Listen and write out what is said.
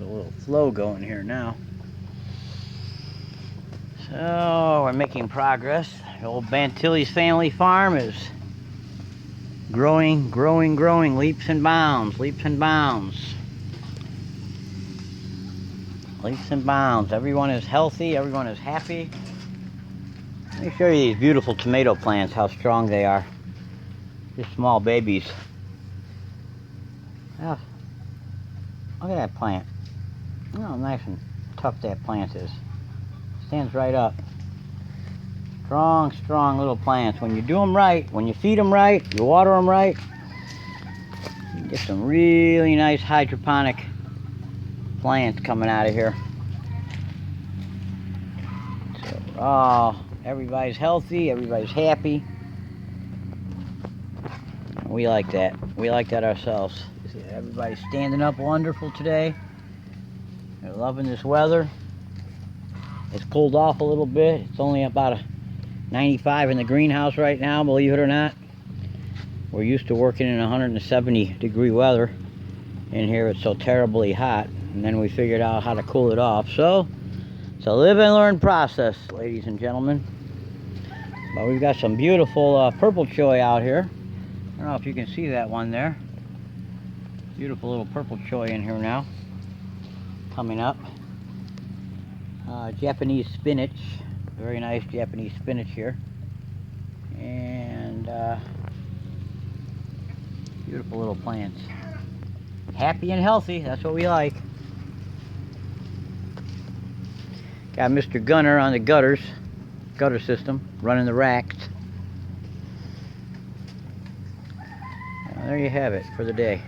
a little flow going here now. So we're making progress. The old Bantiles family farm is growing, leaps and bounds, leaps and bounds. Leaps and bounds. Everyone is healthy, everyone is happy. Let me show you these beautiful tomato plants, how strong they are. Just small babies. Oh, look at that plant. Look how nice and tough that plant is. Stands right up. Strong little plants. When you do them right, when you feed them right, you water them right, you get some really nice hydroponic plants coming out of here. So, everybody's healthy, everybody's happy. We like that. We like that ourselves. Everybody's standing up wonderful today. They're loving this weather. It's cooled off a little bit. It's only about a 95 in the greenhouse right now, believe it or not. We're used to working in 170 degree weather. In here it's so terribly hot. And then we figured out how to cool it off. So, it's a live and learn process, ladies and gentlemen. But we've got some beautiful purple choy out here. I don't know if you can see that one there. Beautiful little purple choy in here now. Coming up. Japanese spinach. Very nice Japanese spinach here. And beautiful little plants. Happy and healthy, that's what we like. Got Mr. Gunner on the gutter system, running the racks. There you have it for the day.